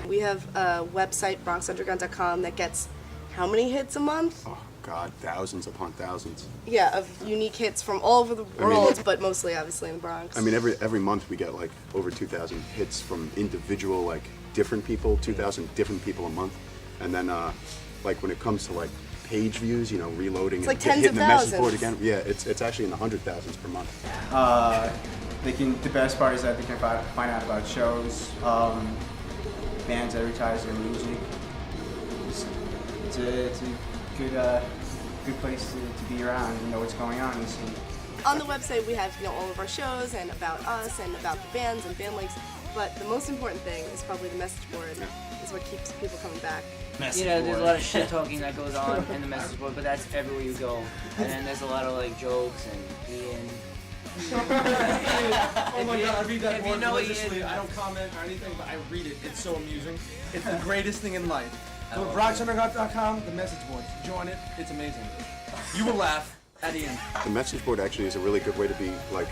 We have a website, BronxUnderground.com, that gets how many hits a month?
Oh God, thousands upon thousands.
Yeah, of unique hits from all over the world, but mostly obviously in the Bronx.
I mean, every month we get like over 2,000 hits from individual, like different people, 2,000 different people a month, and then like when it comes to like page views, you know, reloading
it's
and
like tens
hitting
of
the message board
thousands.
again. Yeah, it's actually in the 100,000s per month.
The best part is that they can find out about shows, bands advertise their music. It's a good place to be around and know what's going on in the scene.
On the website we have all of our shows and about us and about the bands and band links, but the most important thing is probably the message board is what keeps people coming back.
There's a lot of shit talking that goes on in the message board, but that's everywhere you go. And then there's a lot of like jokes and Ian.
Oh my God, I read that
if
more
you know
religiously.
Ian,
I don't comment or anything, but I read it. It's so amusing. It's the greatest thing in life. Go to BronxUnderground.com, the message board. Join it. It's amazing. You will laugh at the end.
The message board actually is a really good way to be like,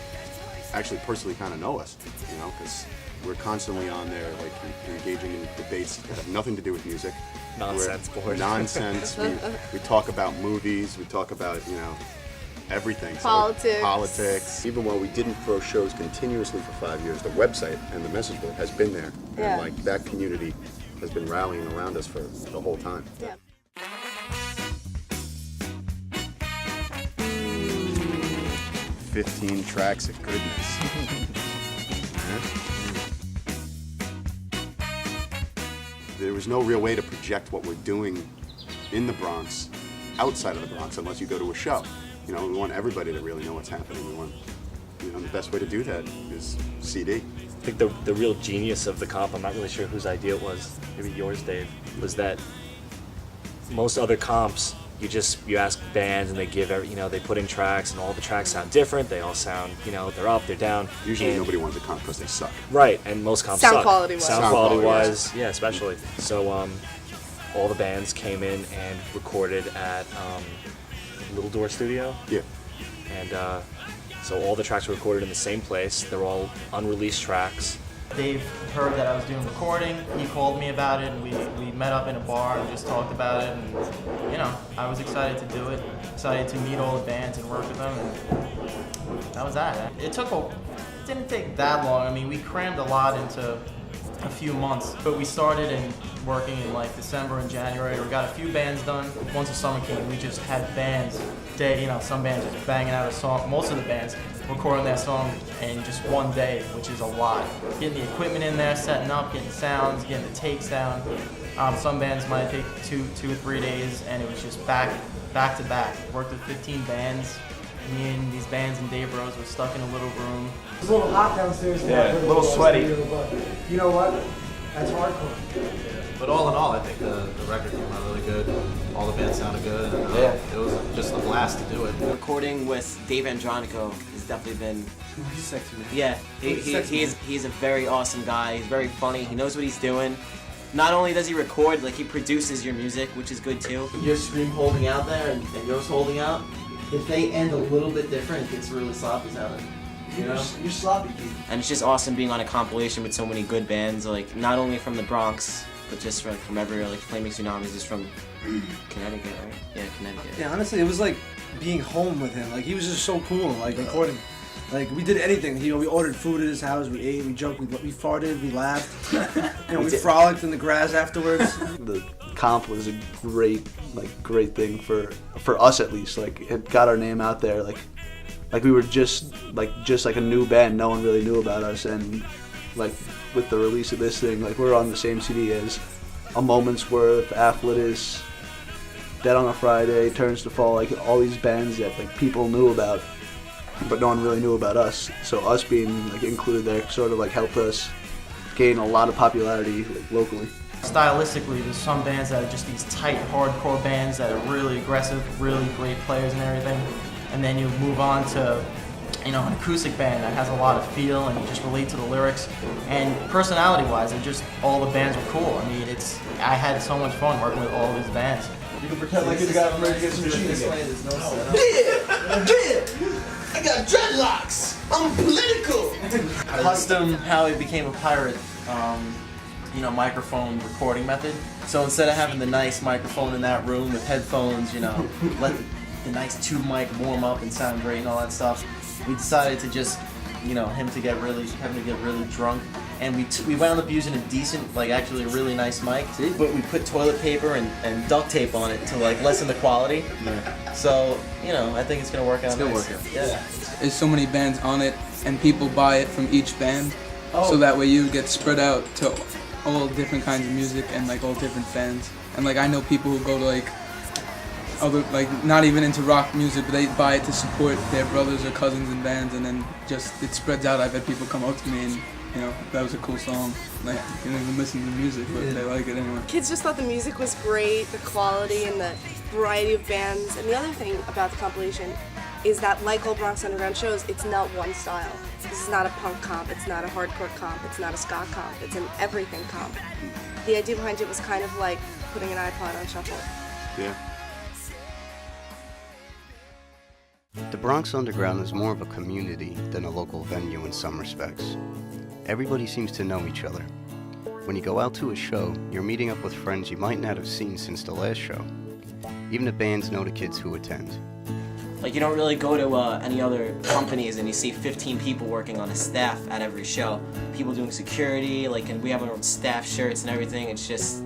actually personally kind of know us, you know, because we're constantly on there, like engaging in debates that have nothing to do with music.
Nonsense board.
Nonsense. we talk about movies. We talk about, you know, everything.
Politics.
So politics. Even while we didn't throw shows continuously for 5 years, the website and the message board has been there.
Yeah.
And like that community has been rallying around us for the whole time.
Yeah.
15 tracks of goodness. There was no real way to project what we're doing in the Bronx, outside of the Bronx, unless you go to a show. You know, we want everybody to really know what's happening. We want, you know, the best way to do that is CD.
I think the real genius of the comp, I'm not really sure whose idea it was, maybe yours, Dave, was that most other comps, you ask bands and they give they put in tracks and all the tracks sound different. They all sound, they're up, they're down.
Usually nobody wants a comp because they suck.
Right, and most comps suck.
Sound quality-wise.
Sound quality-wise, yeah, especially. So all the bands came in and recorded at Little Door Studio.
Yeah.
And so all the tracks were recorded in the same place. They're all unreleased tracks.
Dave heard that I was doing recording. He called me about it, and we met up in a bar and just talked about it. And I was excited to do it. Excited to meet all the bands and work with them. And that was that. It didn't take that long. I mean, we crammed a lot into a few months, but we started working in like December and January. We got a few bands done. Once the summer came, we just had bands. Some bands just banging out a song. Most of the bands recording their song in just one day, which is a lot. Getting the equipment in there, setting up, getting sounds, getting the takes down.
Some bands might take two or 3 days, and it was just back to back. Worked with 15 bands. Me and these bands and Dave Rose were stuck in a little room.
It was a little hot downstairs.
Yeah, a little sweaty.
But you know what? That's hardcore.
But all in all, I think the record came out really good. All the bands sounded good. And, it was just a blast to do it.
Recording with Dave Andronico has definitely been.
He's sexy, man.
Yeah, he's a very awesome guy. He's very funny. He knows what he's doing. Not only does he record, like he produces your music, which is good too.
Your scream holding out there and yours holding out. If they end a little bit different, it gets really sloppy sounding. You know? You're sloppy, Keith.
And it's just awesome being on a compilation with so many good bands, like not only from the Bronx, but just from everywhere. Like Flaming Tsunamis is from Connecticut, right? Yeah, Connecticut.
Yeah, honestly, it was like being home with him. Like he was just so cool, like recording. Like we did anything. We ordered food at his house. We ate. We joked. We farted. We laughed. We frolicked in the grass afterwards.
The comp was a great thing for us at least. Like it got our name out there. Like we were just like a new band. No one really knew about us, and like with the release of this thing, like we're on the same CD as A Moment's Worth, Afflatus, Dead on a Friday, Turns to Fall. Like all these bands that like people knew about, but no one really knew about us. So us being like included there sort of like helped us gain a lot of popularity like locally.
Stylistically, there's some bands that are just these tight, hardcore bands that are really aggressive, really great players and everything. And then you move on to, an acoustic band that has a lot of feel and you just relate to the lyrics. And personality-wise, all the bands were cool. I mean, I had so much fun working with all these bands.
You can pretend like you got ready to get some cheese.
There's no setup. I got dreadlocks. I'm political.
Custom how it became a pirate, microphone recording method. So instead of having the nice microphone in that room with headphones, let the nice tube mic warm up and sound great and all that stuff, we decided to just, him to get really drunk. And we wound up using a decent, actually a really nice mic, but we put toilet paper and duct tape on it to lessen the quality. Yeah. So, I think it's gonna work out. It's gonna work out. Yeah.
There's so many bands on it, and people buy it from each band, so that way you get spread out to all different kinds of music and all different fans. And I know people who go to other not even into rock music, but they buy it to support their brothers or cousins in bands, and then just it spreads out. I've had people come up to me and that was a cool song. You didn't even listen to the music, but they like it anyway.
Kids just thought the music was great, the quality and the variety of bands. And the other thing about the compilation is that, like all Bronx Underground shows, it's not one style. This is not a punk comp, it's not a hardcore comp, it's not a ska comp, it's an everything comp. The idea behind it was kind of like putting an iPod on shuffle.
Yeah. The Bronx Underground is more of a community than a local venue in some respects. Everybody seems to know each other. When you go out to a show, you're meeting up with friends you might not have seen since the last show. Even the bands know the kids who attend.
You don't really go to any other companies and you see 15 people working on a staff at every show. People doing security, and we have our own staff shirts and everything. It's just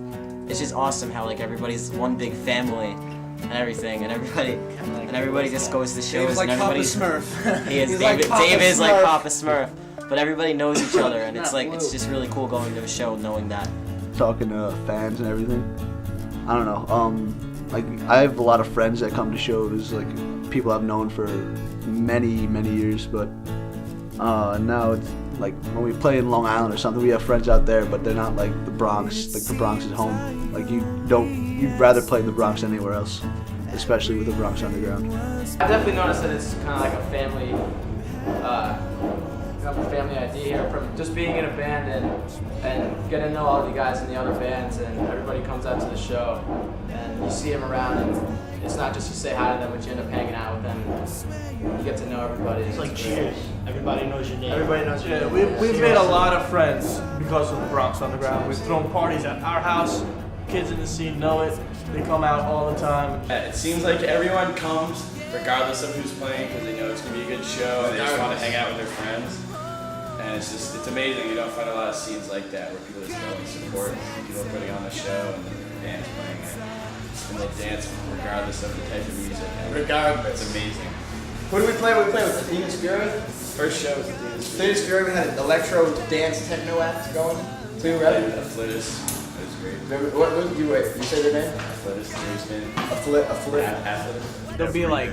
awesome how everybody's one big family and everything, and everybody just goes to shows.
Dave's like
and
Papa Smurf.
He is. Dave is like Papa Smurf, but everybody knows each other, and it's just really cool going to a show knowing that.
Talking to fans and everything. I don't know. I have a lot of friends that come to shows, people I've known for many, many years, but now it's when we play in Long Island or something, we have friends out there, but they're not the Bronx. The Bronx is home. You'd rather play in the Bronx than anywhere else, especially with the Bronx Underground.
I definitely noticed that it's kind of like a family, family idea here. From just being in a band and getting to know all the guys in the other bands, and everybody comes out to the show, and you see them around, and it's not just you say hi to them, but you end up hanging out with them, and you get to know everybody.
It's like Cheers. Everybody knows your name.
Everybody knows your name. We've made a lot of friends because of the Bronx Underground. We've thrown parties at our house. Kids in the scene know it. They come out all the time.
It seems like everyone comes regardless of who's playing because they know it's going to be a good show and they just want to hang out with their friends. And it's amazing. You don't find a lot of scenes like that where people just go and support people putting on a show and the band's playing it. And they'll dance regardless of the type of music. Regardless. It's amazing.
Who did we play? We played with the Demon Spirit.
First show was the Demon Spirit.
Demon Spirit, we had an electro dance techno act going. So you were ready?
Afflatus. It was great.
What you wait? You say their name? A flip.
There'll be like,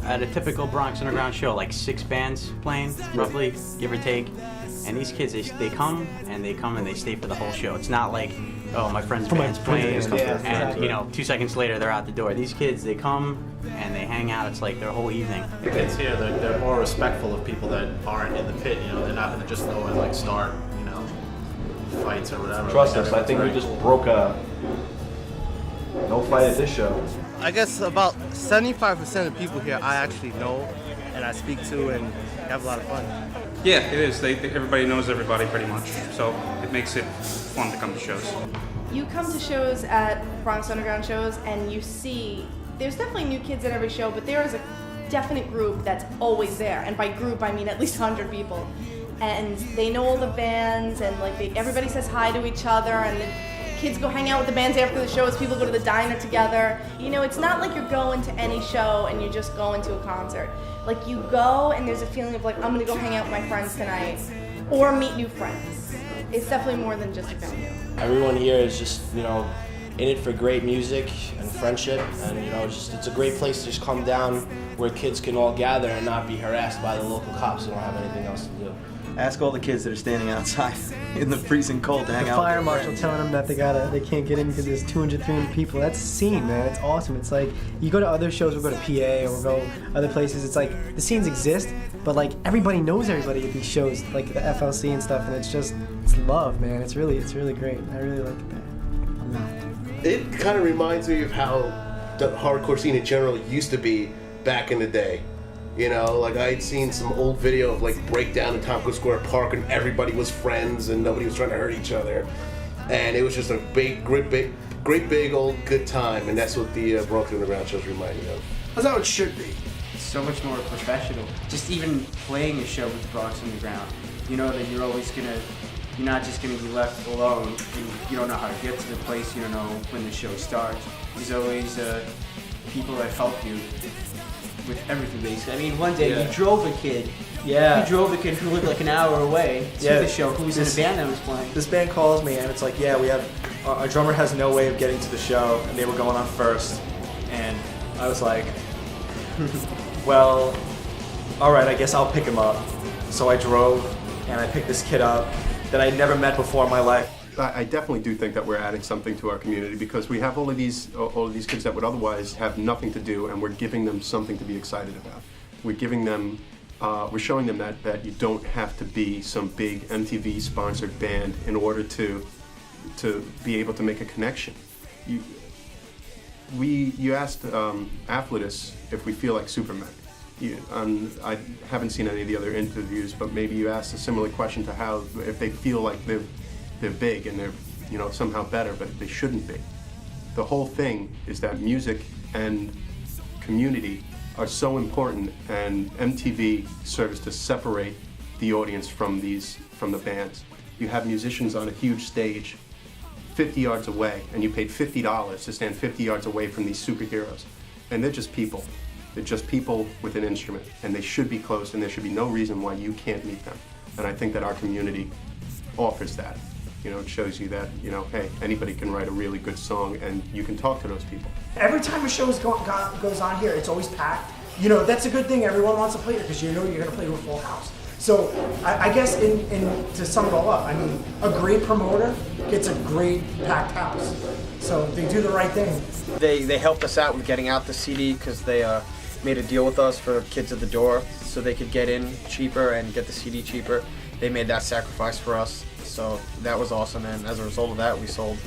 at a typical Bronx Underground show, like 6 bands playing, roughly, give or take. And these kids, they come and they stay for the whole show. It's not like, oh, my friend's band's playing, and you know, 2 seconds later they're out the door. These kids, they come and they hang out. It's like their whole evening.
The kids here, they're more respectful of people that aren't in the pit. You know, they're not going to just go and like start, you know, fights or whatever.
Trust
Like,
us, I think we just broke a no fight at this show.
I guess about 75% of people here I actually know and I speak to and have a lot of fun.
Yeah, it is. Everybody knows everybody pretty much, so it makes it fun to come to shows.
You come to shows at Bronx Underground shows and you see, there's definitely new kids at every show, but there is a definite group that's always there. And by group, I mean at least 100 people. And they know all the bands and like everybody says hi to each other and the kids go hang out with the bands after the shows, people go to the diner together. You know, it's not like you're going to any show and you're just going to a concert. Like you go and there's a feeling of like, I'm gonna go hang out with my friends tonight or meet new friends. It's definitely more than just a venue.
Everyone here is just, you know, in it for great music and friendship, and you know, it's a great place to just come down where kids can all gather and not be harassed by the local cops who don't have anything else to do.
Ask all the kids that are standing outside in the freezing cold to hang
The
out.
fire
with their
marshal
friends.
telling them that they can't get in because there's 200, 300 people. That's a scene, man. It's awesome. It's like you go to other shows, we'll go to PA or we'll go other places. It's like the scenes exist, but like everybody knows everybody at these shows, like the FLC and stuff, and it's love, man. It's really great. I really like it.
It kind of reminds me of how the hardcore scene in general used to be back in the day. You know, like I had seen some old video of like breakdown in Tompkins Square Park and everybody was friends and nobody was trying to hurt each other. And it was just a great big old good time, and that's what the Bronx Underground shows remind me of.
That's how it should be.
It's so much more professional. Just even playing a show with the Bronx Underground, you know that you're not just gonna be left alone. You don't know how to get to the place. You don't know when the show starts. There's always people that help you with everything, basically. I mean, one day you drove a kid.
Yeah.
You drove a kid who lived like an hour away to the show, who was in a band that was playing.
This band calls me and it's like, yeah, we have our drummer has no way of getting to the show, and they were going on first, and I was like, well, all right, I guess I'll pick him up. So I drove and I picked this kid up that I'd never met before in my life.
I definitely do think that we're adding something to our community because we have all of these kids that would otherwise have nothing to do, and we're giving them something to be excited about. We're giving them, we're showing them that you don't have to be some big MTV sponsored band in order to be able to make a connection. You asked Afflatus if we feel like Superman. I haven't seen any of the other interviews, but maybe you asked a similar question to how if they feel like they're big and they're, you know, somehow better, but they shouldn't be. The whole thing is that music and community are so important, and MTV serves to separate the audience from the bands. You have musicians on a huge stage 50 yards away, and you paid $50 to stand 50 yards away from these superheroes. And they're just people. They're just people with an instrument, and they should be close, and there should be no reason why you can't meet them. And I think that our community offers that. You know, it shows you that, you know, hey, anybody can write a really good song, and you can talk to those people.
Every time a show goes on here, it's always packed. You know, that's a good thing. Everyone wants to play here because you know you're going to play to a full house. So I guess to sum it all up, I mean, a great promoter gets a great packed house. So they do the right thing.
They helped us out with getting out the CD because they made a deal with us for kids at the door so they could get in cheaper and get the CD cheaper. They made that sacrifice for us, so that was awesome. And as a result of that, we sold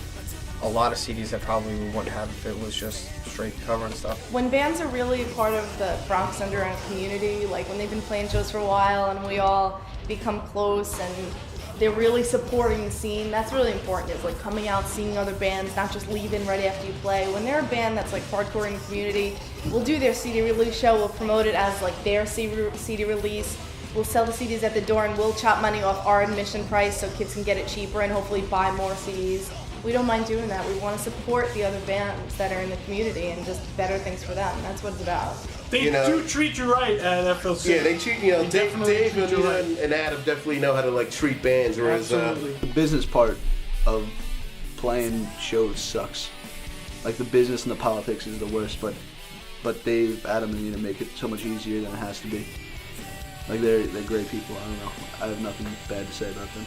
a lot of CDs that probably we wouldn't have if it was just straight cover and stuff.
When bands are really a part of the Bronx Underground community, like when they've been playing shows for a while and we all become close and they're really supporting the scene, that's really important. It's like coming out, seeing other bands, not just leaving right after you play. When they're a band that's like hardcore in the community, we'll do their CD release show, we'll promote it as like their CD release. We'll sell the CDs at the door and we'll chop money off our admission price so kids can get it cheaper and hopefully buy more CDs. We don't mind doing that. We want to support the other bands that are in the community and just better things for them. That's what it's about.
They do treat you right at FLC.
Yeah, they treat, you know, Dave and Adam definitely know how to like treat bands, whereas
the business part of playing shows sucks. Like the business and the politics is the worst, but they've adamantly to make it so much easier than it has to be. Like they're great people. I don't know. I have nothing bad to say about them.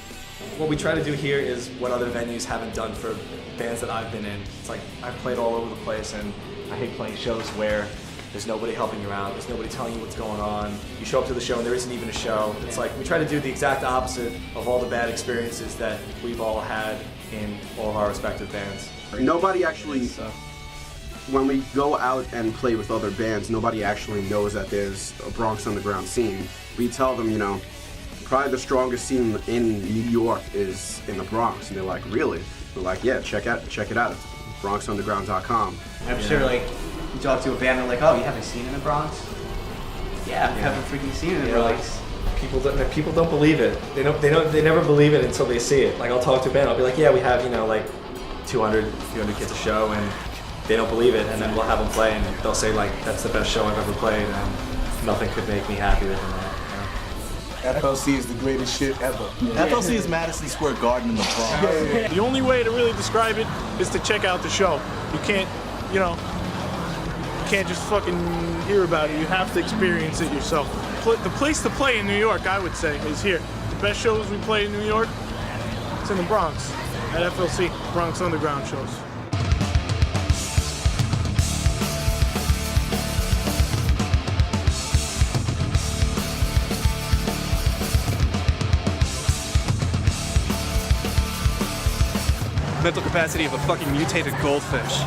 What we try to do here is what other venues haven't done for bands that I've been in. It's like I've played all over the place, and I hate playing shows where there's nobody helping you out, there's nobody telling you what's going on. You show up to the show and there isn't even a show. It's like we try to do the exact opposite of all the bad experiences that we've all had in all of our respective bands.
Nobody actually, when we go out and play with other bands, nobody actually knows that there's a Bronx underground scene. We tell them, you know, probably the strongest scene in New York is in the Bronx, and they're like, really? We're like, yeah, check it out, it's BronxUnderground.com.
I'm sure, like, you talk to a band, they're like, oh, you have a scene in the Bronx? Yeah, we have a freaking scene in the Bronx.
Like, people don't believe it. They never believe it until they see it. Like, I'll talk to a band, I'll be like, yeah, we have, you know, like 200 kids a show, and they don't believe it, and then we'll have them play, and they'll say, like, that's the best show I've ever played, and nothing could make me happier than that.
FLC is the greatest shit ever.
FLC is Madison Square Garden in the Bronx.
The only way to really describe it is to check out the show. You can't, you know, you can't just fucking hear about it. You have to experience it yourself. The place to play in New York, I would say, is here. The best shows we play in New York, it's in the Bronx, at FLC, Bronx Underground shows.
Mental capacity of a fucking mutated goldfish.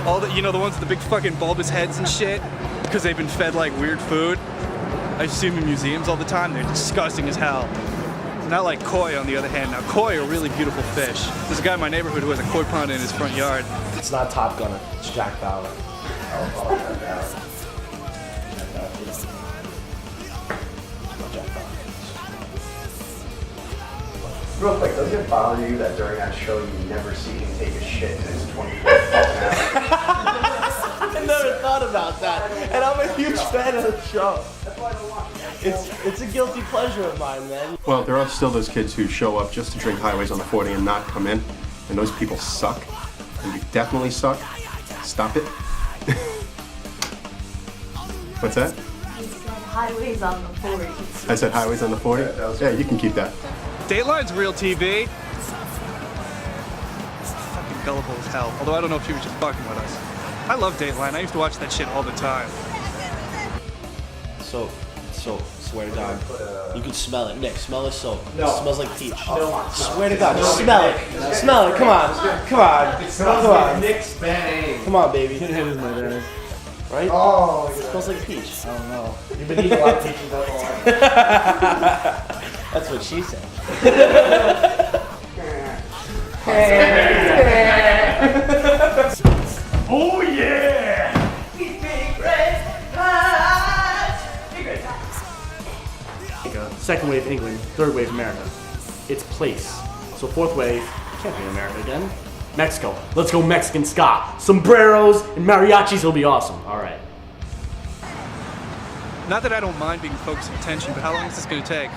All the, you know, the ones with the big fucking bulbous heads and shit, because they've been fed like weird food. I see them in museums all the time. They're disgusting as hell. Not like koi, on the other hand. Now, koi are really beautiful fish. There's a guy in my neighborhood who has a koi pond in his front yard.
It's not Top Gunner, it's Jack Bauer.
Real quick, does it bother you that during that show you never see him take a shit and it's 24 fucking hours?
I never thought about that, and I'm a huge fan of the show. It's a guilty pleasure of mine, man.
Well, there are still those kids who show up just to drink Highways on the 40 and not come in, and those people suck, and you definitely suck. Stop it. What's that?
You said Highways on the 40.
I said Highways on the 40? Yeah, you can keep that.
Dateline's real TV. Fucking gullible as hell. Although I don't know if she was just fucking with us. I love Dateline. I used to watch that shit all the time.
So, swear to God, you can smell it. Nick, smell the soap.
No.
It smells like peach.
No.
Swear to God, just smell it. Smell it. Come on. Come on.
Nick's bad.
Come on, baby. Right?
Oh,
it smells like peach.
I don't know. You've been eating a lot of peaches all life.
That's what she said.
Oh yeah!
Second wave England, third wave America. It's place. So fourth wave can't be America again. Mexico. Let's go Mexican ska. Sombreros and mariachis will be awesome. All right.
Not that I don't mind being focused of attention, but how long is this going to take?